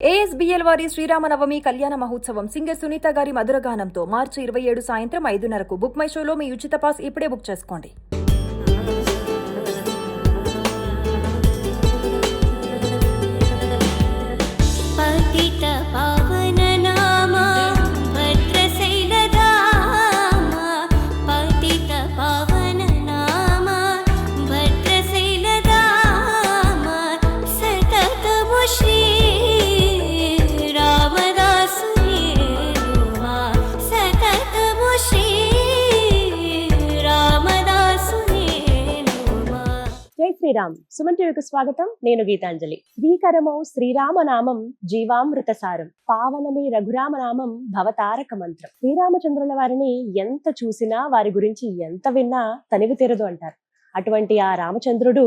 ASBL వారి శ్రీరామనవమి కళ్యాణ మహోత్సవం సింగర్ సునీత గారి మధురగానంతో మార్చి 27 సాయంత్రం 5:30కు బుక్ మై షోలో మీ ఉచిత పాస్ ఇప్పుడే బుక్ చేసుకోండి. జై శ్రీరామ్. సుమన్ టీవీకి స్వాగతం. నేను గీతాంజలి. స్వీకరమౌ శ్రీరామనామం జీవామృత సారం, పావనమే రఘురామనామం భవతారక మంత్రం. శ్రీరామచంద్రుల వారిని ఎంత చూసినా, వారి గురించి ఎంత విన్నా తనివి తీరదు అంటారు. అటువంటి ఆ రామచంద్రుడు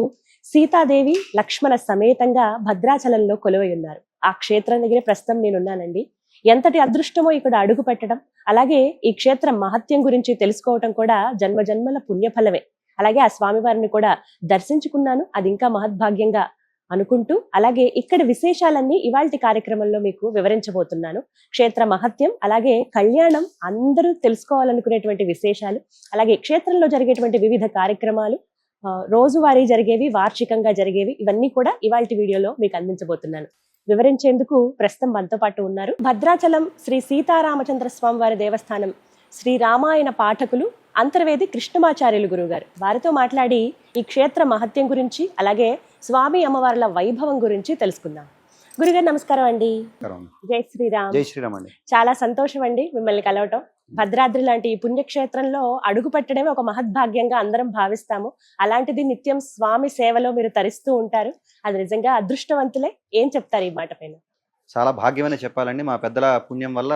సీతాదేవి లక్ష్మణ సమేతంగా భద్రాచలంలో కొలువై ఉన్నారు. ఆ క్షేత్రం దగ్గర ప్రస్తుతం నేనున్నానండి. ఎంతటి అదృష్టమో ఇక్కడ అడుగు పెట్టడం, అలాగే ఈ క్షేత్రం మహత్యం గురించి తెలుసుకోవటం కూడా జన్మ జన్మల పుణ్యఫలమే. అలాగే ఆ స్వామివారిని కూడా దర్శించుకున్నాను, అది ఇంకా మహద్భాగ్యంగా అనుకుంటూ, అలాగే ఇక్కడ విశేషాలన్నీ ఇవాల్టి కార్యక్రమంలో మీకు వివరించబోతున్నాను. క్షేత్ర మహత్యం, అలాగే కళ్యాణం, అందరూ తెలుసుకోవాలనుకునేటువంటి విశేషాలు, అలాగే క్షేత్రంలో జరిగేటువంటి వివిధ కార్యక్రమాలు, రోజువారీ జరిగేవి, వార్షికంగా జరిగేవి, ఇవన్నీ కూడా ఇవాల్టి వీడియోలో మీకు అందించబోతున్నాను. వివరించేందుకు ప్రస్తుతం మనతో పాటు ఉన్నారు భద్రాచలం శ్రీ సీతారామచంద్ర స్వామి వారి దేవస్థానం శ్రీ రామాయణ పాఠకులు అంతర్వేది కృష్ణమాచార్యులు గురువు గారు. వారితో మాట్లాడి ఈ క్షేత్ర మహత్యం గురించి, అలాగే స్వామి అమ్మవార్ల వైభవం గురించి తెలుసుకుందాం. గురుగారు నమస్కారం అండి. జై శ్రీరామ్. జై శ్రీరామ్ అండి. చాలా సంతోషం అండి మిమ్మల్ని కలవటం. భద్రాద్రి లాంటి ఈ పుణ్యక్షేత్రంలో అడుగు పెట్టడమే ఒక మహద్భాగ్యంగా అందరం భావిస్తాము. అలాంటిది నిత్యం స్వామి సేవలో మీరు తరిస్తూ ఉంటారు. అది నిజంగా అదృష్టవంతులే. ఏం చెప్తారు ఈ మాట పైన? చాలా భాగ్యమనే చెప్పాలండి. మా పెద్దల పుణ్యం వల్ల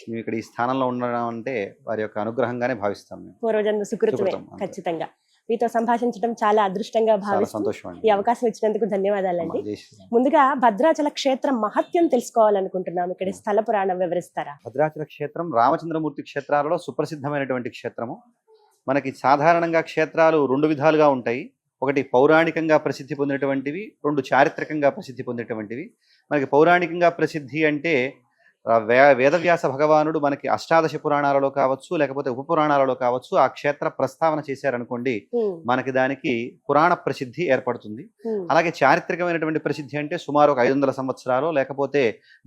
మేము ఇక్కడ ఈ స్థానంలో ఉండడం అంటే వారి యొక్క అనుగ్రహంగానే భావిస్తాం. పూర్వజన్మ సుకృతమే. ఖచ్చితంగా మీతో సంభాషించడం చాలా అదృష్టంగా భావిస్తాం. ఈ అవకాశం ఇచ్చినందుకు ధన్యవాదాలండి. ముందుగా భద్రాచల క్షేత్రం మహత్యం తెలుసుకోవాలనుకుంటున్నాం. ఇక్కడ స్థల పురాణం వివరిస్తారా? భద్రాచల క్షేత్రం రామచంద్రమూర్తి క్షేత్రాలలో సుప్రసిద్ధమైనటువంటి క్షేత్రము. మనకి సాధారణంగా క్షేత్రాలు రెండు విధాలుగా ఉంటాయి. ఒకటి పౌరాణికంగా ప్రసిద్ధి పొందినటువంటివి, రెండు చారిత్రకంగా ప్రసిద్ధి పొందినటువంటివి. మనకి పౌరాణికంగా ప్రసిద్ధి అంటే వేదవ్యాస భగవానుడు మనకి అష్టాదశ పురాణాలలో కావచ్చు, లేకపోతే ఉప పురాణాలలో కావచ్చు, ఆ క్షేత్ర ప్రస్తావన చేశారనుకోండి, మనకి దానికి పురాణ ప్రసిద్ధి ఏర్పడుతుంది. అలాగే చారిత్రకమైనటువంటి ప్రసిద్ధి అంటే సుమారు ఒక 500 సంవత్సరాలు, లేకపోతే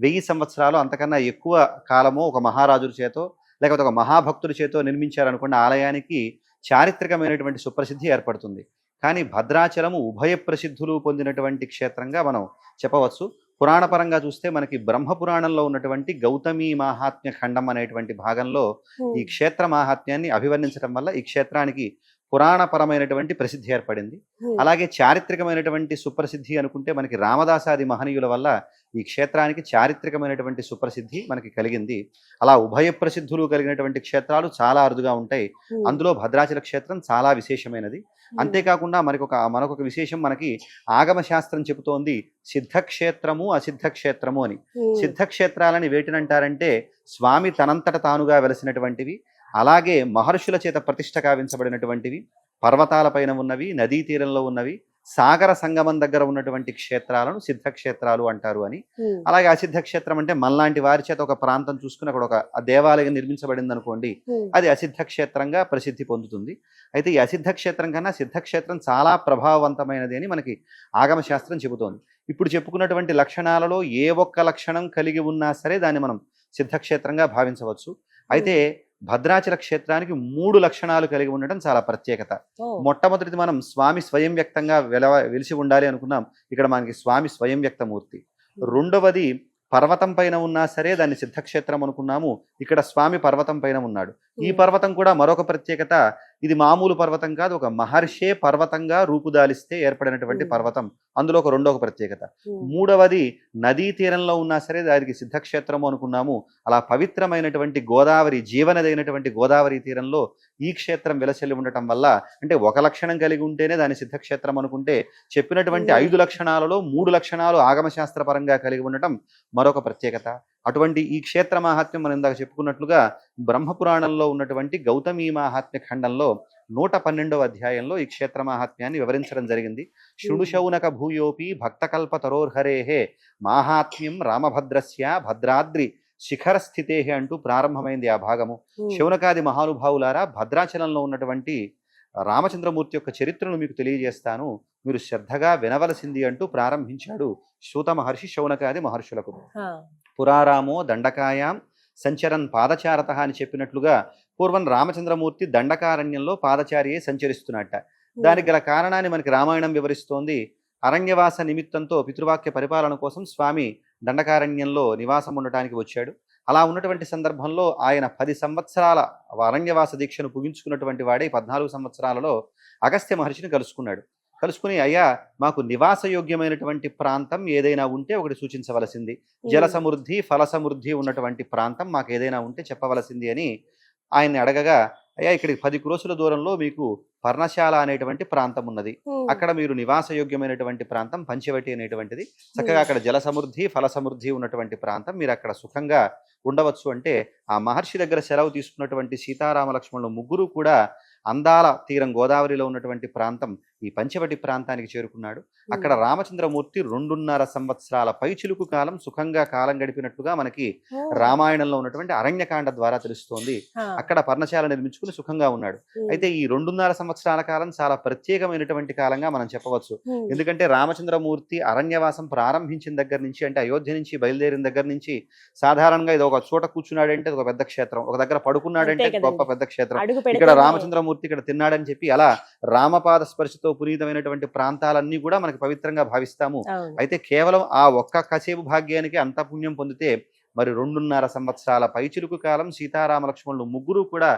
1000 సంవత్సరాలు, అంతకన్నా ఎక్కువ కాలము ఒక మహారాజుల చేతో లేకపోతే ఒక మహాభక్తుడి చేతో నిర్మించారనుకోండి, ఆలయానికి చారిత్రకమైనటువంటి సుప్రసిద్ధి ఏర్పడుతుంది. కానీ భద్రాచలము ఉభయ ప్రసిద్ధులు పొందినటువంటి క్షేత్రంగా మనం చెప్పవచ్చు. పురాణపరంగా చూస్తే మనకి బ్రహ్మపురాణంలో ఉన్నటువంటి గౌతమి మాహాత్మ్య ఖండం అనేటువంటి భాగంలో ఈ క్షేత్ర మాహాత్మ్యాన్ని అభివర్ణించడం వల్ల ఈ క్షేత్రానికి పురాణపరమైనటువంటి ప్రసిద్ధి ఏర్పడింది. అలాగే చారిత్రకమైనటువంటి సుప్రసిద్ధి అనుకుంటే మనకి రామదాసాది మహనీయుల వల్ల ఈ క్షేత్రానికి చారిత్రకమైనటువంటి సుప్రసిద్ధి మనకి కలిగింది. అలా ఉభయ ప్రసిద్ధులు కలిగినటువంటి క్షేత్రాలు చాలా అరుదుగా ఉంటాయి. అందులో భద్రాచల క్షేత్రం చాలా విశేషమైనది. అంతేకాకుండా మనకొక విశేషం మనకి ఆగమ శాస్త్రం చెబుతోంది, సిద్ధక్షేత్రము అసిద్ధక్షేత్రము అని. సిద్ధక్షేత్రాలని వేటినంటారంటే స్వామి తనంతట తానుగా వెలసినటువంటివి, అలాగే మహర్షుల చేత ప్రతిష్ట కావించబడినటువంటివి, పర్వతాలపైన ఉన్నవి, నదీ తీరంలో ఉన్నవి, సాగర సంగమం దగ్గర ఉన్నటువంటి క్షేత్రాలను సిద్ధక్షేత్రాలు అంటారు అని. అలాగే అసిద్ధ క్షేత్రం అంటే మనలాంటి వారి చేత ఒక ప్రాంతం చూసుకుని అక్కడ ఒక దేవాలయం నిర్మించబడింది అనుకోండి, అది అసిద్ధ క్షేత్రంగా ప్రసిద్ధి పొందుతుంది. అయితే ఈ అసిద్ధ క్షేత్రం కన్నా సిద్ధక్షేత్రం చాలా ప్రభావవంతమైన అని మనకి ఆగమ శాస్త్రం చెబుతోంది. ఇప్పుడు చెప్పుకున్నటువంటి లక్షణాలలో ఏ ఒక్క లక్షణం కలిగి ఉన్నా సరే దాన్ని మనం సిద్ధక్షేత్రంగా భావించవచ్చు. అయితే భద్రాచల క్షేత్రానికి 3 లక్షణాలు కలిగి ఉండటం చాలా ప్రత్యేకత. మొట్టమొదటిది మనం స్వామి స్వయం వ్యక్తంగా వెలిసి ఉండాలి అనుకున్నాం. ఇక్కడ మనకి స్వామి స్వయం వ్యక్తమూర్తి. రెండవది పర్వతం పైన ఉన్నా సరే దాన్ని సిద్ధక్షేత్రం అనుకున్నాము. ఇక్కడ స్వామి పర్వతం పైన ఉన్నాడు. ఈ పర్వతం కూడా మరొక ప్రత్యేకత, ఇది మామూలు పర్వతం కాదు, ఒక మహర్షే పర్వతంగా రూపుదాలిస్తే ఏర్పడినటువంటి పర్వతం. అందులో ఒక రెండవ ప్రత్యేకత. మూడవది నదీ తీరంలో ఉన్నా సరే దానికి సిద్ధక్షేత్రము అనుకున్నాము. అలా పవిత్రమైనటువంటి గోదావరి, జీవనది అయినటువంటి గోదావరి తీరంలో ఈ క్షేత్రం విలసిల్లి ఉండటం వల్ల, అంటే ఒక లక్షణం కలిగి ఉంటేనే దాని సిద్ధక్షేత్రం అనుకుంటే, చెప్పినటువంటి 5 లక్షణాలలో 3 లక్షణాలు ఆగమశాస్త్ర పరంగా కలిగి ఉండటం మరొక ప్రత్యేకత. అటువంటి ఈ క్షేత్ర మాహాత్మ్యం మనం ఇందాక చెప్పుకున్నట్లుగా బ్రహ్మపురాణంలో ఉన్నటువంటి గౌతమీ మాహాత్మ్య ఖండంలో 112వ అధ్యాయంలో ఈ క్షేత్ర మాహాత్మ్యాన్ని వివరించడం జరిగింది. శృణుశౌనక భూయోపి భక్తకల్ప తరోర్హరేహే మాహాత్మ్యం రామభద్రస్య భద్రాద్రి శిఖరస్థితే అంటూ ప్రారంభమైంది ఆ భాగము. శౌనకాది మహానుభావులారా, భద్రాచలంలో ఉన్నటువంటి రామచంద్రమూర్తి యొక్క చరిత్రను మీకు తెలియజేస్తాను, మీరు శ్రద్ధగా వినవలసింది అంటూ ప్రారంభించాడు సూత మహర్షి శౌనకాది మహర్షులకు. పురారామో దండకాయాం సంచరన్ పాదచారత అని చెప్పినట్లుగా పూర్వం రామచంద్రమూర్తి దండకారణ్యంలో పాదచారియే సంచరిస్తున్నట్ట. దానికి గల కారణాన్ని మనకి రామాయణం వివరిస్తోంది. అరణ్యవాస నిమిత్తంతో పితృవాక్య పరిపాలన కోసం స్వామి దండకారణ్యంలో నివాసం ఉండటానికి వచ్చాడు. అలా ఉన్నటువంటి సందర్భంలో ఆయన 10 సంవత్సరాల అరణ్యవాస దీక్షను ముగించుకున్నటువంటి వాడే 14 సంవత్సరాలలో అగస్త్య మహర్షిని కలుసుకుని, అయ్యా, మాకు నివాసయోగ్యమైనటువంటి ప్రాంతం ఏదైనా ఉంటే ఒకటి సూచించవలసింది, జల సమృద్ధి ఫల సమృద్ధి ఉన్నటువంటి ప్రాంతం మాకు ఏదైనా ఉంటే చెప్పవలసింది అని ఆయన్ని అడగగా, అయ్యా, ఇక్కడికి 10 క్రోసుల దూరంలో మీకు పర్ణశాల అనేటువంటి ప్రాంతం ఉన్నది, అక్కడ మీరు నివాసయోగ్యమైనటువంటి ప్రాంతం పంచవటి అనేటువంటిది, చక్కగా అక్కడ జల సమృద్ధి ఫల సమృద్ధి ఉన్నటువంటి ప్రాంతం, మీరు అక్కడ సుఖంగా ఉండవచ్చు అంటే ఆ మహర్షి దగ్గర సెలవు తీసుకున్నటువంటి సీతారామ లక్ష్మణులు ముగ్గురు కూడా అందాల తీరం గోదావరిలో ఉన్నటువంటి ప్రాంతం ఈ పంచవటి ప్రాంతానికి చేరుకున్నాడు. అక్కడ రామచంద్రమూర్తి 2.5 సంవత్సరాల పైచిలుకు కాలం సుఖంగా కాలం గడిపినట్టుగా మనకి రామాయణంలో ఉన్నటువంటి అరణ్యకాండ ద్వారా తెలుస్తోంది. అక్కడ పర్ణశాల నిర్మించుకుని సుఖంగా ఉన్నాడు. అయితే ఈ 2.5 సంవత్సరాల కాలం చాలా ప్రత్యేకమైనటువంటి కాలంగా మనం చెప్పవచ్చు. ఎందుకంటే రామచంద్రమూర్తి అరణ్యవాసం ప్రారంభించిన దగ్గర నుంచి, అంటే అయోధ్య నుంచి బయలుదేరిన దగ్గర నుంచి, సాధారణంగా ఇది ఒక చోట కూర్చున్నాడంటే ఒక పెద్ద క్షేత్రం, ఒక దగ్గర పడుకున్నాడంటే గొప్ప పెద్ద క్షేత్రం, ఇక్కడ రామచంద్రమూర్తి ఇక్కడ తిన్నాడని చెప్పి అలా రామపాద స్పర్శతో పునీతమైనటువంటి ప్రాంతాలన్నీ కూడా మనకి పవిత్రంగా భావిస్తాము. అయితే కేవలం ఆ ఒక్క కసేపు భాగ్యానికి అంత పుణ్యం పొందితే మరి 2.5 సంవత్సరాల పైచిలుకు కాలం సీతారామ లక్ష్మణులు ముగ్గురు కూడా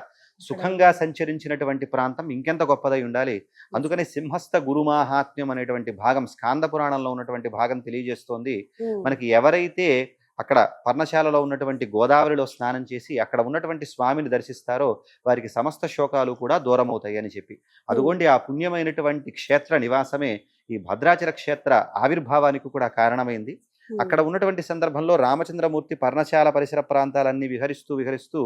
సుఖంగా సంచరించినటువంటి ప్రాంతం ఇంకెంత గొప్పదై ఉండాలి. అందుకని సింహస్థ గురుమాహాత్మ్యం అనేటువంటి భాగం స్కాంద పురాణంలో ఉన్నటువంటి భాగం తెలియజేస్తోంది. మనకి ఎవరైతే అక్కడ పర్ణశాలలో ఉన్నటువంటి గోదావరిలో స్నానం చేసి అక్కడ ఉన్నటువంటి స్వామిని దర్శిస్తారో వారికి సమస్త శోకాలు కూడా దూరం అవుతాయి అని చెప్పి, అదుగోండి ఆ పుణ్యమైనటువంటి క్షేత్ర నివాసమే ఈ భద్రాచల క్షేత్ర ఆవిర్భావానికి కూడా కారణమైంది. అక్కడ ఉన్నటువంటి సందర్భంలో రామచంద్రమూర్తి పర్ణశాల పరిసర ప్రాంతాలన్నీ విహరిస్తూ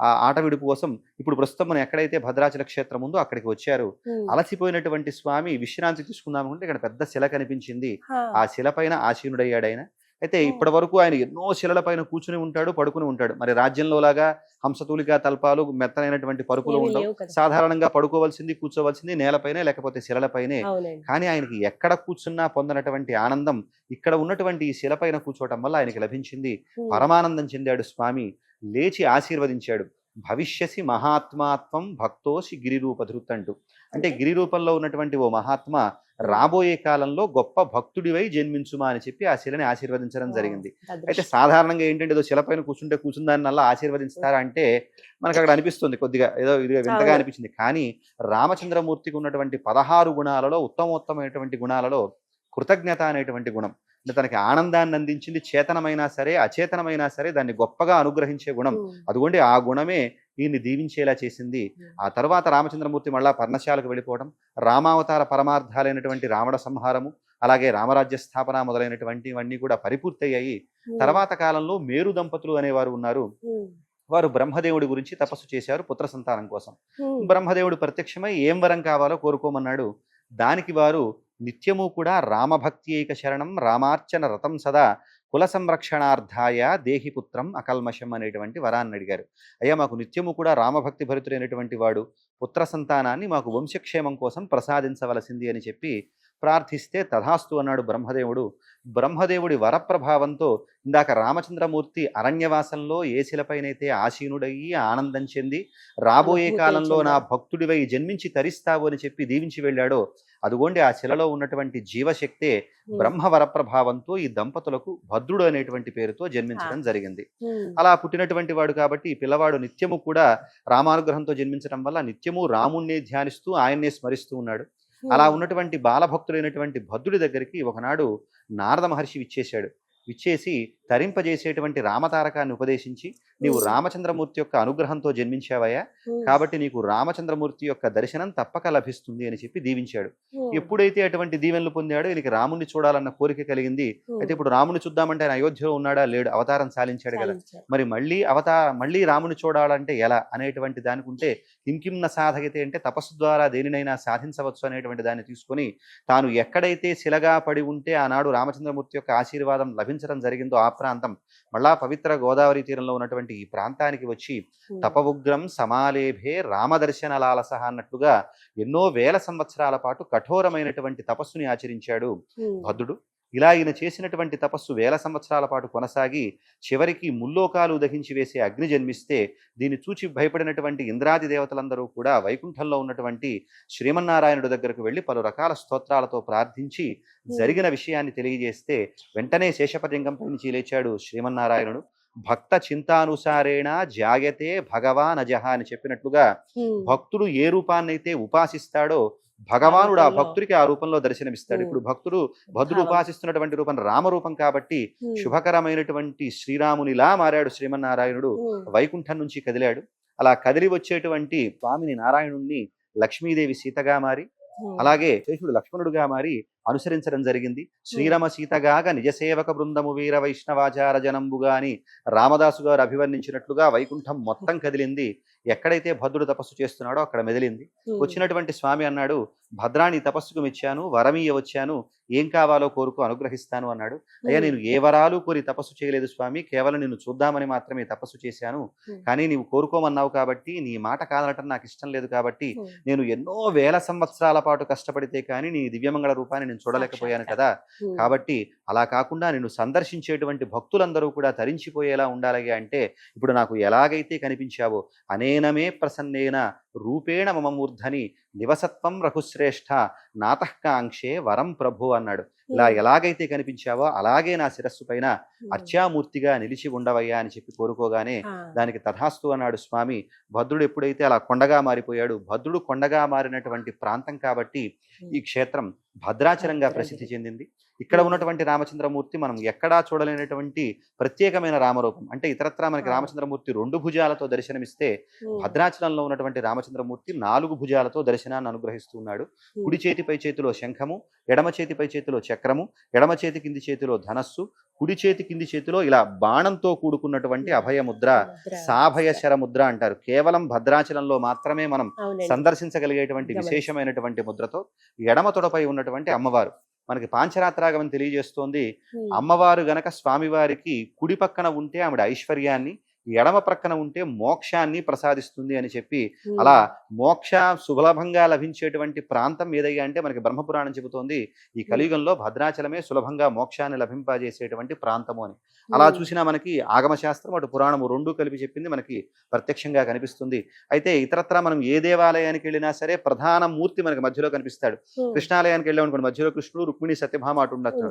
ఆ ఆట విడుపు కోసం ఇప్పుడు ప్రస్తుతం మనం ఎక్కడైతే భద్రాచల క్షేత్రం ఉందో అక్కడికి వచ్చారు. అలసిపోయినటువంటి స్వామి విశ్రాంతి తీసుకుందామంటే ఇక్కడ పెద్ద శిల కనిపించింది. ఆ శిల పైన ఆసీనుడయ్యాడు ఆయన. అయితే ఇప్పటి వరకు ఆయన ఎన్నో శిలల పైన కూర్చుని ఉంటాడు, పడుకుని ఉంటాడు. మరి రాజ్యంలో లాగా హంసతూలికా తల్పాలు మెత్తనైనటువంటి పరుపులు ఉండవు. సాధారణంగా పడుకోవాల్సింది కూర్చోవలసింది నేలపైనే లేకపోతే శిలలపైనే. కానీ ఆయనకి ఎక్కడ కూర్చున్నా పొందనటువంటి ఆనందం ఇక్కడ ఉన్నటువంటి ఈ శిలపైన కూర్చోవటం వల్ల ఆయనకి లభించింది. పరమానందం చెందాడు స్వామి. లేచి ఆశీర్వదించాడు. భవిష్యసి మహాత్మాత్వం భక్తోసి గిరిరూపధృత్ అంటూ, అంటే గిరి రూపంలో ఉన్నటువంటి ఓ మహాత్మ రాబోయే కాలంలో గొప్ప భక్తుడివై జన్మించుమా అని చెప్పి ఆ శిలని ఆశీర్వదించడం జరిగింది. అయితే సాధారణంగా ఏంటంటే ఏదో శిలపైన కూర్చుందాన్ని అలా ఆశీర్వదిస్తారా అంటే మనకు అక్కడ అనిపిస్తుంది కొద్దిగా ఏదో ఇది వింతగా అనిపించింది. కానీ రామచంద్రమూర్తికి ఉన్నటువంటి 16 గుణాలలో ఉత్తమోత్తమైనటువంటి గుణాలలో కృతజ్ఞత అనేటువంటి గుణం, అంటే తనకి ఆనందాన్ని అందించింది. చేతనమైనా సరే అచేతనమైనా సరే దాన్ని గొప్పగా అనుగ్రహించే గుణం, అదుగోండి ఆ గుణమే ఈయన్ని దీవించేలా చేసింది. ఆ తర్వాత రామచంద్రమూర్తి మళ్ళా పర్ణశాలకు వెళ్ళిపోవడం, రామావతార పరమార్థాలైనటువంటి రావణ సంహారము, అలాగే రామరాజ్య స్థాపన మొదలైనటువంటివన్నీ కూడా పరిపూర్తయ్యాయి. తర్వాత కాలంలో మేరు దంపతులు అనేవారు ఉన్నారు. వారు బ్రహ్మదేవుడి గురించి తపస్సు చేశారు పుత్ర సంతానం కోసం. బ్రహ్మదేవుడు ప్రత్యక్షమై ఏం వరం కావాలో కోరుకోమన్నాడు. దానికి వారు నిత్యము కూడా రామభక్తి ఏక శరణం రామార్చన రతం సదా కుల సంరక్షణార్థాయ దేహి పుత్రం అకల్మషం అనేటువంటి వరాన్ని అడిగారు. అయ్యా, మాకు నిత్యము కూడా రామభక్తి భరితుడైనటువంటి వాడు పుత్ర సంతానాన్ని మాకు వంశక్షేమం కోసం ప్రసాదించవలసింది అని చెప్పి ప్రార్థిస్తే తథాస్తు అన్నాడు బ్రహ్మదేవుడు. బ్రహ్మదేవుడి వరప్రభావంతో ఇందాక రామచంద్రమూర్తి అరణ్యవాసంలో ఏ శిలపైనైతే ఆసీనుడయ్యి ఆనందం చెంది రాబోయే కాలంలో నా భక్తుడివై జన్మించి తరిస్తావు అని చెప్పి దీవించి వెళ్ళాడో అదుగోండి ఆ శిలలో ఉన్నటువంటి జీవశక్తే బ్రహ్మ వరప్రభావంతో ఈ దంపతులకు భద్రుడు అనేటువంటి పేరుతో జన్మించడం జరిగింది. అలా పుట్టినటువంటి వాడు కాబట్టి ఈ పిల్లవాడు నిత్యము కూడా రామానుగ్రహంతో జన్మించడం వల్ల నిత్యము రాముణ్ణి ధ్యానిస్తూ ఆయన్నే స్మరిస్తూ ఉన్నాడు. అలా ఉన్నటువంటి బాలభక్తుడైనటువంటి భద్రుడి దగ్గరికి ఒకనాడు నారద మహర్షి విచ్చేశాడు. విచ్చేసి తరింపజేసేటువంటి రామతారకాన్ని ఉపదేశించి, నీవు రామచంద్రమూర్తి యొక్క అనుగ్రహంతో జన్మించావయ్యా, కాబట్టి నీకు రామచంద్రమూర్తి యొక్క దర్శనం తప్పక లభిస్తుంది అని చెప్పి దీవించాడు. ఎప్పుడైతే అటువంటి దీవెనలు పొందాడో ఈయనకి రాముణ్ణి చూడాలన్న కోరిక కలిగింది. అయితే ఇప్పుడు రాముని చూద్దామంటే ఆయన అయోధ్యలో ఉన్నాడా? లేడు, అవతారం సాలించాడు కదా. మరి మళ్ళీ రాముని చూడాలంటే ఎలా అనేటువంటి దానికి ఉంటే కింకిమ్న సాధగితే అంటే తపస్సు ద్వారా దేనినైనా సాధించవచ్చు అనేటువంటి దాన్ని తీసుకొని తాను ఎక్కడైతే శిలగా పడి ఉంటే ఆనాడు రామచంద్రమూర్తి యొక్క ఆశీర్వాదం లభించడం జరిగిందో ఆ ప్రాంతం మళ్ళా పవిత్ర గోదావరి తీరంలో ఉన్నటువంటి ఈ ప్రాంతానికి వచ్చి తపవుగ్రం సమాలేభే రామదర్శన లాలస అన్నట్లుగా ఎన్నో వేల సంవత్సరాల పాటు కఠోరమైనటువంటి తపస్సుని ఆచరించాడు భద్రుడు. ఇలా ఈయన చేసినటువంటి తపస్సు వేల సంవత్సరాల పాటు కొనసాగి చివరికి ముల్లోకాలు దహించి వేసే అగ్ని జన్మిస్తే దీన్ని చూచి భయపడినటువంటి ఇంద్రాది దేవతలందరూ కూడా వైకుంఠంలో ఉన్నటువంటి శ్రీమన్నారాయణుడి దగ్గరకు వెళ్ళి పలు రకాల స్తోత్రాలతో ప్రార్థించి జరిగిన విషయాన్ని తెలియజేస్తే వెంటనే శేషపర్యంగంపై నుంచి లేచాడు శ్రీమన్నారాయణుడు. భక్త చింతానుసారేణ జాయతే భగవాన్ అజహ అని చెప్పినట్లుగా భక్తుడు ఏ రూపాన్నైతే ఉపాసిస్తాడో భగవానుడు ఆ భక్తుడికి ఆ రూపంలో దర్శనమిస్తాడు. ఇప్పుడు భద్రుడు ఉపాసిస్తున్నటువంటి రూపం రామరూపం కాబట్టి శుభకరమైనటువంటి శ్రీరామునిలా మారాడు శ్రీమన్నారాయణుడు. వైకుంఠం నుంచి కదిలాడు. అలా కదిలి వచ్చేటువంటి స్వామిని నారాయణుణ్ణి లక్ష్మీదేవి సీతగా మారి, అలాగే శేషుడు లక్ష్మణుడుగా మారి అనుసరించడం జరిగింది. శ్రీరమ సీతగాగా నిజసేవక బృందము వీర వైష్ణవాచార జనంబుగా అని రామదాసు గారు అభివర్ణించినట్లుగా వైకుంఠం మొత్తం కదిలింది. ఎక్కడైతే భద్రుడు తపస్సు చేస్తున్నాడో అక్కడ మెదిలింది. వచ్చినటువంటి స్వామి అన్నాడు, భద్రాని తపస్సుకు మెచ్చాను, వరమీయ వచ్చాను, ఏం కావాలో కోరుకు అనుగ్రహిస్తాను అన్నాడు. అయ్యా, నేను ఏ వరాలు కోరి తపస్సు చేయలేదు స్వామి, కేవలం నిన్ను చూద్దామని మాత్రమే తపస్సు చేశాను. కానీ నీవు కోరుకోమన్నావు కాబట్టి, నీ మాట కాదనటం నాకు ఇష్టం లేదు కాబట్టి, నేను ఎన్నో వేల సంవత్సరాల పాటు కష్టపడితే కానీ నీ దివ్యమంగళ రూపాన్ని నేను చూడలేకపోయాను కదా. కాబట్టి అలా కాకుండా నిన్ను సందర్శించేటువంటి భక్తులందరూ కూడా తరించిపోయేలా ఉండాలి అంటే ఇప్పుడు నాకు ఎలాగైతే కనిపించావో అనేనమే ప్రసన్నేన రూపేణ మమ మూర్ధని నివసత్వం రఘుశ్రేష్ఠ నాతఃకాంక్షే వరం ప్రభు అన్నాడు. ఇలా ఎలాగైతే కనిపించావో అలాగే నా శిరస్సు పైన అర్చామూర్తిగా నిలిచి ఉండవయ్యా అని చెప్పి కోరుకోగానే దానికి తథాస్తు అన్నాడు స్వామి. భద్రుడు ఎప్పుడైతే అలా కొండగా మారిపోయాడు, భద్రుడు కొండగా మారినటువంటి ప్రాంతం కాబట్టి ఈ క్షేత్రం భద్రాచలంగా ప్రసిద్ధి చెందింది. ఇక్కడ ఉన్నటువంటి రామచంద్రమూర్తి మనం ఎక్కడా చూడలేనటువంటి ప్రత్యేకమైన రామరూపం. అంటే ఇతరత్రా మనకి రామచంద్రమూర్తి 2 భుజాలతో దర్శనమిస్తే భద్రాచలంలో ఉన్నటువంటి రామచంద్రమూర్తి 4 భుజాలతో దర్శనాన్ని అనుగ్రహిస్తున్నాడు. కుడి చేతిపై చేతిలో శంఖము, ఎడమ చేతిపై చేతిలో చక్రము, ఎడమ చేతి కింది చేతిలో ధనస్సు, కుడి చేతి కింది చేతిలో ఇలా బాణంతో కూడుకున్నటువంటి అభయముద్ర, సాభయ శరముద్ర అంటారు. కేవలం భద్రాచలంలో మాత్రమే మనం సందర్శించగలిగేటువంటి విశేషమైనటువంటి ముద్రతో ఎడమ తొడపై ఉన్నటువంటి అమ్మవారు మనకి పాంచరాత్రాగమని తెలియజేస్తోంది. అమ్మవారు గనక స్వామివారికి కుడి పక్కన ఉంటే ఆవిడ ఐశ్వర్యాన్ని, ఎడమ ప్రక్కన ఉంటే మోక్షాన్ని ప్రసాదిస్తుంది అని చెప్పి, అలా మోక్ష సులభంగా లభించేటువంటి ప్రాంతం ఏదయ్యా అంటే మనకి బ్రహ్మపురాణం చెబుతోంది ఈ కలియుగంలో భద్రాచలమే సులభంగా మోక్షాన్ని లభింపజేసేటువంటి ప్రాంతము అని. అలా చూసినా మనకి ఆగమశాస్త్రం అటు పురాణము 2 కలిపి చెప్పింది మనకి ప్రత్యక్షంగా కనిపిస్తుంది. అయితే ఇతరత్రా మనం ఏ దేవాలయానికి వెళ్ళినా సరే ప్రధాన మూర్తి మనకి మధ్యలో కనిపిస్తాడు. కృష్ణాలయానికి వెళ్ళామనుకోండి, మధ్యలో కృష్ణుడు, రుక్మిణి, సత్యభామ అటు ఉండొచ్చు.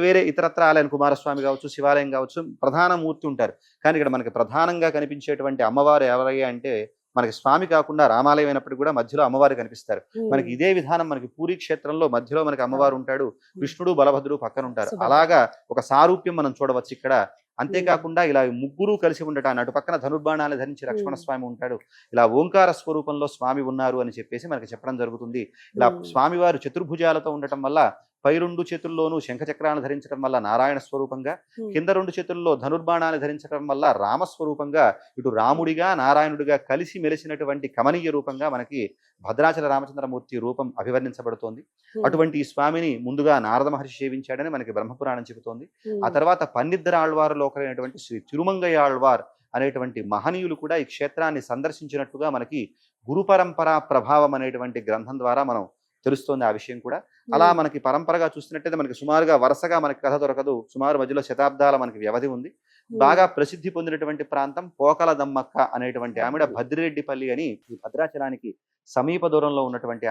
వేరే ఇతరత్ర ఆలయం కుమారస్వామి కావచ్చు, శివాలయం కావచ్చు, ప్రధాన మూర్తి ఉంటారు. కానీ ఇక్కడ మనకి ప్రధానంగా కనిపించేటువంటి అమ్మవారు ఎవరయ్యా అంటే మనకి స్వామి కాకుండా రామాలయం అయినప్పటికీ కూడా మధ్యలో అమ్మవారు కనిపిస్తారు. మనకి ఇదే విధానం మనకి పూరీ క్షేత్రంలో మధ్యలో మనకి అమ్మవారు ఉంటాడు, కృష్ణుడు బలభద్రుడు పక్కన ఉంటారు. అలాగా ఒక సారూప్యం మనం చూడవచ్చు ఇక్కడ. అంతేకాకుండా ఇలా ముగ్గురు కలిసి ఉండటాన్ని, అటు పక్కన ధనుర్బాణాలు ధరించి లక్ష్మణ స్వామి ఉంటాడు, ఇలా ఓంకార స్వరూపంలో స్వామి ఉన్నారు అని చెప్పేసి మనకి చెప్పడం జరుగుతుంది. ఇలా స్వామివారు చతుర్భుజాలతో ఉండటం వల్ల పై 2 చేతుల్లోనూ శంఖచక్రాలను ధరించడం వల్ల నారాయణ స్వరూపంగా, కింద 2 చేతుల్లో ధనుర్బాణాలు ధరించడం వల్ల రామస్వరూపంగా, ఇటు రాముడిగా నారాయణుడిగా కలిసి మెలిసినటువంటి కమనీయ రూపంగా మనకి భద్రాచల రామచంద్రమూర్తి రూపం అభివర్ణించబడుతోంది. అటువంటి ఈ స్వామిని ముందుగా నారద మహర్షి సేవించాడని మనకి బ్రహ్మపురాణం చెబుతోంది. ఆ తర్వాత పన్నిద్దర ఆళ్వారులో ఒకరైనటువంటి శ్రీ తిరుమంగయ్య ఆళ్వార్ అనేటువంటి మహనీయులు కూడా ఈ క్షేత్రాన్ని సందర్శించినట్టుగా మనకి గురు పరంపరా ప్రభావం అనేటువంటి గ్రంథం ద్వారా మనం తెలుస్తోంది ఆ విషయం కూడా. అలా మనకి పరంపరగా చూస్తున్నట్టయితే మనకి సుమారుగా వరుసగా మనకి కథ దొరకదు, సుమారు మధ్యలో శతాబ్దాల మనకి వ్యవధి ఉంది. బాగా ప్రసిద్ధి పొందినటువంటి ప్రాంతం పోకల దమ్మక్క అనేటువంటి ఆవిడ భద్రిరెడ్డిపల్లి అని ఈ భద్రాచలానికి సమీప దూరంలో ఉన్నటువంటి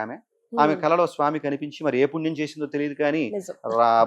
ఆమె కలలో స్వామి కనిపించి మరి ఏ పుణ్యం చేసిందో తెలియదు కానీ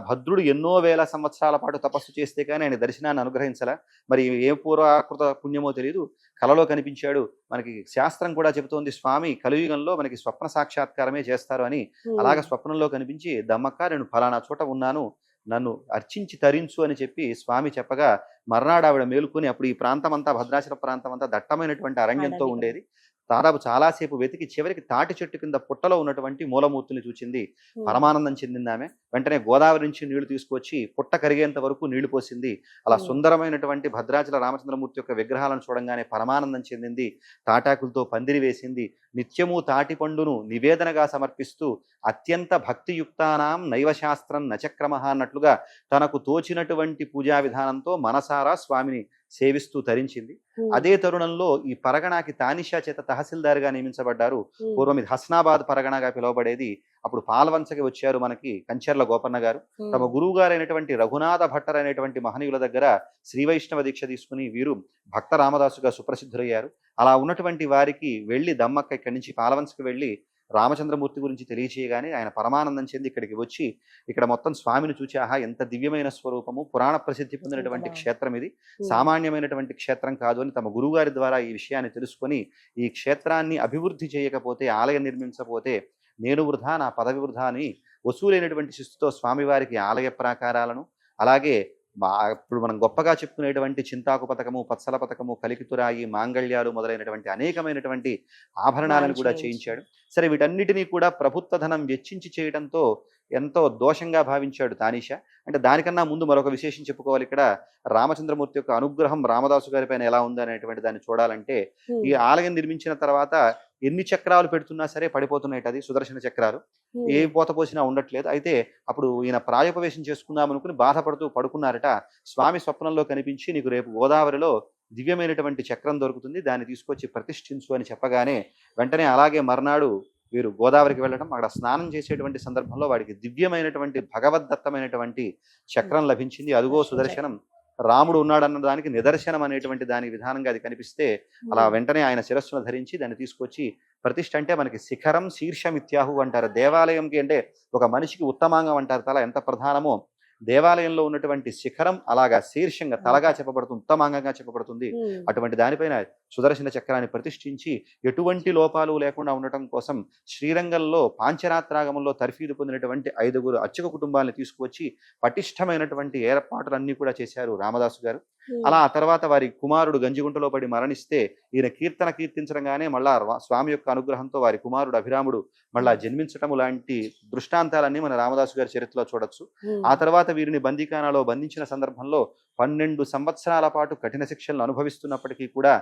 భద్రుడు ఎన్నో వేల సంవత్సరాల పాటు తపస్సు చేస్తే కానీ ఆయన దర్శనాన్ని అనుగ్రహించలా. మరి ఏ పూర్వాకృత పుణ్యమో తెలియదు, కలలో కనిపించాడు. మనకి శాస్త్రం కూడా చెబుతోంది స్వామి కలియుగంలో మనకి స్వప్న సాక్షాత్కారమే చేస్తారు అని. అలాగ స్వప్నంలో కనిపించి, దమ్మక్క నేను ఫలానా చోట ఉన్నాను, నన్ను అర్చించి తరించు అని చెప్పి స్వామి చెప్పగా మర్నాడు ఆవిడ మేలుకొని, అప్పుడు ఈ ప్రాంతం అంతా, భద్రాచల ప్రాంతం అంతా దట్టమైనటువంటి అరణ్యంతో అడవి. ఉండేది. దాదాపు చాలాసేపు వెతికి చివరికి తాటి చెట్టు కింద పుట్టలో ఉన్నటువంటి మూలమూర్తిని చూచింది. పరమానందం చెందింది ఆమె. వెంటనే గోదావరి నుంచి నీళ్లు తీసుకొచ్చి పుట్ట కరిగేంత వరకు నీళ్లు పోసింది. అలా సుందరమైనటువంటి భద్రాచల రామచంద్రమూర్తి యొక్క విగ్రహాలను చూడంగానే పరమానందం చెందింది. తాటాకులతో పందిరి వేసింది. నిత్యము తాటి పండును నివేదనగా సమర్పిస్తూ అత్యంత భక్తియుక్తానాం నైవశాస్త్రం నచక్రమః అన్నట్లుగా తనకు తోచినటువంటి పూజా విధానంతో మనసారా స్వామిని సేవిస్తూ తరించింది. అదే తరుణంలో ఈ పరగణాకి తానిషా చేత తహసీల్దార్గా నియమించబడ్డారు. పూర్వం ఇది హస్నాబాద్ పరగణగా పిలువబడేది. అప్పుడు పాల్వంచకి వచ్చారు మనకి కంచెర్ల గోపన్న గారు. తమ గురువు గారైనటువంటి రఘునాథ భట్టర్ అనేటువంటి మహనీయుల దగ్గర శ్రీవైష్ణవ దీక్ష తీసుకుని వీరు భక్త రామదాసుగా సుప్రసిద్ధులయ్యారు. అలా ఉన్నటువంటి వారికి వెళ్ళి దమ్మక్క ఇక్కడి నుంచి పాలవంచకి వెళ్ళి రామచంద్రమూర్తి గురించి తెలియచేయగానే ఆయన పరమానందం చెంది ఇక్కడికి వచ్చి ఇక్కడ మొత్తం స్వామిని చూచి, ఆహా ఎంత దివ్యమైన స్వరూపము, పురాణ ప్రసిద్ధి పొందినటువంటి క్షేత్రం ఇది, సామాన్యమైనటువంటి క్షేత్రం కాదు అని తమ గురువుగారి ద్వారా ఈ విషయాన్ని తెలుసుకొని, ఈ క్షేత్రాన్ని అభివృద్ధి చేయకపోతే, ఆలయం నిర్మించకపోతే నేను వృధా, నా పదవి వృధా అని వసూలైనటువంటి శిస్తుతో స్వామివారికి ఆలయ ప్రాకారాలను, అలాగే ఇప్పుడు మనం గొప్పగా చెప్పుకునేటువంటి చింతాకు పథకము, పత్సల పథకము, కలికితురాయి, మాంగళ్యాలు మొదలైనటువంటి అనేకమైనటువంటి ఆభరణాలను కూడా చేయించాడు. సరే, వీటన్నిటినీ కూడా ప్రభుత్వ ధనం వెచ్చించి చేయడంతో ఎంతో దోషంగా భావించాడు తానీషా. అంటే దానికన్నా ముందు మరొక విశేషం చెప్పుకోవాలి. ఇక్కడ రామచంద్రమూర్తి యొక్క అనుగ్రహం రామదాసు గారి పైన ఎలా ఉంది అనేటువంటి దాన్ని చూడాలంటే, ఈ ఆలయం నిర్మించిన తర్వాత ఎన్ని చక్రాలు పెడుతున్నా సరే పడిపోతున్నాయి. అది సుదర్శన చక్రాలు ఏ పోత పోసినా ఉండట్లేదు. అయితే అప్పుడు ఈయన ప్రాయోపవేశం చేసుకుందాం అనుకుని బాధపడుతూ పడుకున్నారట. స్వామి స్వప్నంలో కనిపించి, నీకు రేపు గోదావరిలో దివ్యమైనటువంటి చక్రం దొరుకుతుంది, దాన్ని తీసుకొచ్చి ప్రతిష్ఠించు అని చెప్పగానే వెంటనే అలాగే మర్నాడు వీరు గోదావరికి వెళ్ళడం, అక్కడ స్నానం చేసేటువంటి సందర్భంలో వాడికి దివ్యమైనటువంటి భగవద్దత్తమైనటువంటి చక్రం లభించింది. అదుగో సుదర్శనం, రాముడు ఉన్నాడన్న దానికి నిదర్శనం అనేటువంటి దాని విధానంగా అది కనిపిస్తే, అలా వెంటనే ఆయన శిరస్సును ధరించి దాన్ని తీసుకొచ్చి ప్రతిష్ఠ. అంటే మనకి శిఖరం శీర్షమిత్యాహు అంటారు. దేవాలయంకి అంటే ఒక మనిషికి ఉత్తమాంగం అంటారు, తల ఎంత ప్రధానమో దేవాలయంలో ఉన్నటువంటి శిఖరం అలాగా శీర్షంగా తలగా చెప్పబడుతుంది, ఉత్తమాంగంగా చెప్పబడుతుంది. అటువంటి దానిపైన సుదర్శన చక్రాన్ని ప్రతిష్ఠించి ఎటువంటి లోపాలు లేకుండా ఉండటం కోసం శ్రీరంగంలో పాంచరాత్రాగమంలో తర్ఫీదు పొందినటువంటి 5 అర్చక కుటుంబాలను తీసుకువచ్చి పటిష్టమైనటువంటి ఏర్పాట్లన్నీ కూడా చేశారు రామదాసు గారు. అలా ఆ తర్వాత వారి కుమారుడు గంజిగుంటలో పడి మరణిస్తే ఈయన కీర్తన కీర్తించడంగానే మళ్ళా స్వామి యొక్క అనుగ్రహంతో వారి కుమారుడు అభిరాముడు మళ్ళా జన్మించటము లాంటి దృష్టాంతాలన్నీ మన రామదాసు గారి చరిత్రలో చూడొచ్చు. ఆ తర్వాత వీరిని బందీఖానాలో బంధించిన సందర్భంలో 12 సంవత్సరాల పాటు కఠిన శిక్షలను అనుభవిస్తున్నప్పటికీ కూడా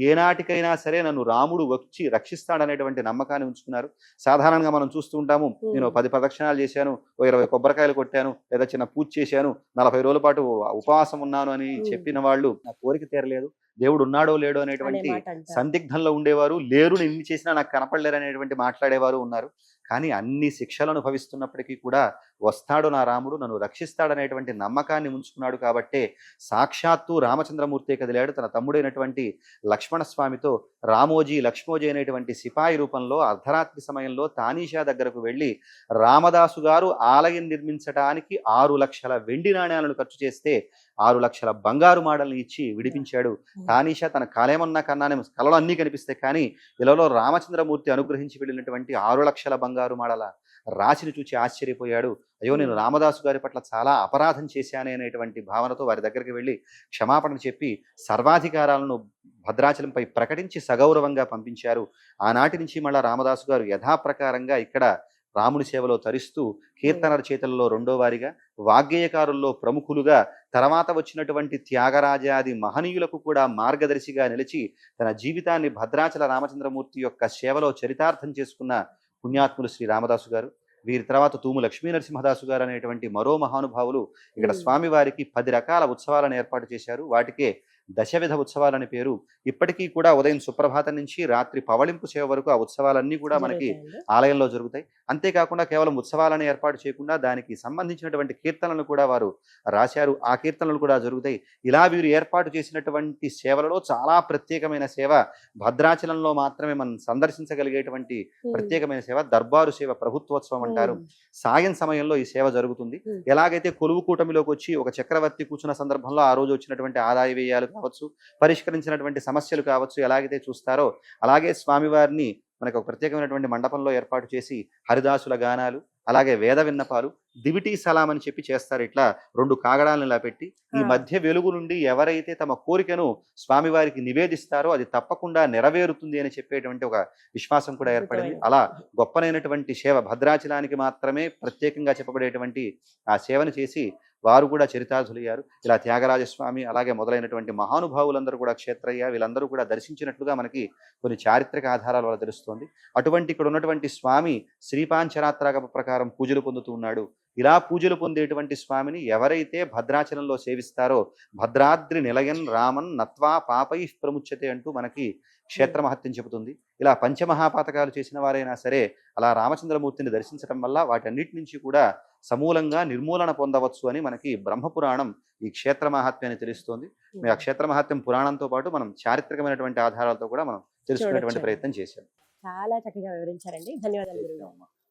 ఏనాటికైనా సరే నన్ను రాముడు వచ్చి రక్షిస్తాడనేటువంటి నమ్మకాన్ని ఉంచుకున్నారు. సాధారణంగా మనం చూస్తూ ఉంటాము, నేను 10 ప్రదక్షిణాలు చేశాను, 20 కొబ్బరికాయలు కొట్టాను, లేదా చిన్న పూజ చేశాను, 40 రోజుల పాటు ఉపవాసం ఉన్నాను అని చెప్పిన వాళ్ళు నా కోరిక తీరలేదు, దేవుడు ఉన్నాడో లేడో అనేటువంటి సందిగ్ధంలో ఉండేవారు. లేరు, నేను ఎన్ని చేసినా నాకు కనపడలేరు అనేటువంటి మాట్లాడేవారు ఉన్నారు. కానీ అన్ని శిక్షలు అనుభవిస్తున్నప్పటికీ కూడా వస్తాడు నా రాముడు, నన్ను రక్షిస్తాడనేటువంటి నమ్మకాన్ని ఉంచుకున్నాడు. కాబట్టే సాక్షాత్తు రామచంద్రమూర్తి కదిలాడు తన తమ్ముడైనటువంటి లక్ష్మణస్వామితో. రామోజీ లక్ష్మోజీ అనేటువంటి సిపాయి రూపంలో అర్ధరాత్రి సమయంలో తానీషా దగ్గరకు వెళ్ళి రామదాసు గారు ఆలయం నిర్మించడానికి 6 లక్షల వెండి నాణ్యాలను ఖర్చు చేస్తే 6 లక్షల బంగారు మాడల్ని ఇచ్చి విడిపించాడు. తానీషా తన కలేమన్నా కన్నానే కలలో అన్నీ కనిపిస్తాయి, కానీ ఇలాలో రామచంద్రమూర్తి అనుగ్రహించి వెళ్ళినటువంటి 6 లక్షల బంగారు మాడల రాశిని చూచి ఆశ్చర్యపోయాడు. అయ్యో, నేను రామదాసు గారి పట్ల చాలా అపరాధం చేశానే అనేటువంటి భావనతో వారి దగ్గరికి వెళ్ళి క్షమాపణ చెప్పి సర్వాధికారాలను భద్రాచలంపై ప్రకటించి సగౌరవంగా పంపించారు. ఆనాటి నుంచి మళ్ళా రామదాసు గారు యథాప్రకారంగా ఇక్కడ రాముని సేవలో తరిస్తూ కీర్తన రచయితలలో 2వ వారిగా, వాగ్గేయకారుల్లో ప్రముఖులుగా, తర్వాత వచ్చినటువంటి త్యాగరాజాది మహనీయులకు కూడా మార్గదర్శిగా నిలిచి తన జీవితాన్ని భద్రాచల రామచంద్రమూర్తి యొక్క సేవలో చరితార్థం చేసుకున్న పుణ్యాత్ములు శ్రీ రామదాసు గారు. వీరి తర్వాత తూము లక్ష్మీ నరసింహదాసు గారు అనేటువంటి మరో మహానుభావులు ఇక్కడ స్వామివారికి 10 రకాల ఉత్సవాలను ఏర్పాటు చేశారు. వాటికే దశవిధ ఉత్సవాలని పేరు. ఇప్పటికీ కూడా ఉదయం సుప్రభాతం నుంచి రాత్రి పవళింపు సేవ వరకు ఆ ఉత్సవాలన్నీ కూడా మనకి ఆలయంలో జరుగుతాయి. అంతేకాకుండా కేవలం ఉత్సవాలను ఏర్పాటు చేయకుండా దానికి సంబంధించినటువంటి కీర్తనలను కూడా వారు రాశారు. ఆ కీర్తనలు కూడా జరుగుతాయి. ఇలా వీరు ఏర్పాటు చేసినటువంటి సేవలలో చాలా ప్రత్యేకమైన సేవ, భద్రాచలంలో మాత్రమే మనం సందర్శించగలిగేటువంటి ప్రత్యేకమైన సేవ దర్బారు సేవ, ప్రభుత్వోత్సవం అంటారు. సాయం సమయంలో ఈ సేవ జరుగుతుంది. ఎలాగైతే కొలువు కూటమిలోకి వచ్చి ఒక చక్రవర్తి కూర్చున్న సందర్భంలో ఆ రోజు వచ్చినటువంటి ఆదాయ వ్యయాలు కావచ్చు, పరిష్కరించినటువంటి సమస్యలు కావచ్చు, ఎలాగైతే చూస్తారో అలాగే స్వామివారిని మనకు ఒక ప్రత్యేకమైనటువంటి మండపంలో ఏర్పాటు చేసి హరిదాసుల గానాలు, అలాగే వేద విన్నపాలు, దివిటీ సలాం అని చెప్పి చేస్తారు. ఇట్లా 2 కాగడాలను ఇలా పెట్టి ఈ ఆ. మధ్య వెలుగు నుండి ఎవరైతే తమ కోరికను స్వామివారికి నివేదిస్తారో అది తప్పకుండా నెరవేరుతుంది అని చెప్పేటువంటి ఒక విశ్వాసం కూడా ఏర్పడింది. అలా గొప్పనైనటువంటి సేవ, భద్రాచలానికి మాత్రమే ప్రత్యేకంగా చెప్పబడేటువంటి ఆ సేవను చేసి వారు కూడా చరితార్థులయ్యారు. ఇలా త్యాగరాజస్వామి అలాగే మొదలైనటువంటి మహానుభావులందరూ కూడా క్షేత్రయ్య వీళ్ళందరూ కూడా దర్శించినట్లుగా మనకి కొన్ని చారిత్రక ఆధారాల వల్ల తెలుస్తోంది. అటువంటి ఇక్కడ ఉన్నటువంటి స్వామి శ్రీపాంచరాత్రాగమ ప్రకారం పూజలు పొందుతూ ఉన్నాడు. ఇలా పూజలు పొందేటువంటి స్వామిని ఎవరైతే భద్రాచలంలో సేవిస్తారో భద్రాద్రి నిలయన్ రామన్ నత్వా పాపై ప్రముచ్యతే అంటూ మనకి క్షేత్ర మహత్యం చెబుతుంది. ఇలా పంచమహాపాతకాలు చేసిన వారైనా సరే అలా రామచంద్రమూర్తిని దర్శించడం వల్ల వాటన్నిటి నుంచి కూడా సమూలంగా నిర్మూలన పొందవచ్చు అని మనకి బ్రహ్మపురాణం ఈ క్షేత్ర మహాత్మ్యాన్ని తెలుస్తోంది. ఆ క్షేత్ర మహాత్మ్యం పురాణంతో పాటు మనం చారిత్రకమైనటువంటి ఆధారాలతో కూడా మనం తెలుసుకునేటువంటి చూడొచ్చు. ప్రయత్నం చేశాం. చాలా చక్కగా వివరించారండి. ధన్యవాదాలు గురుగారు.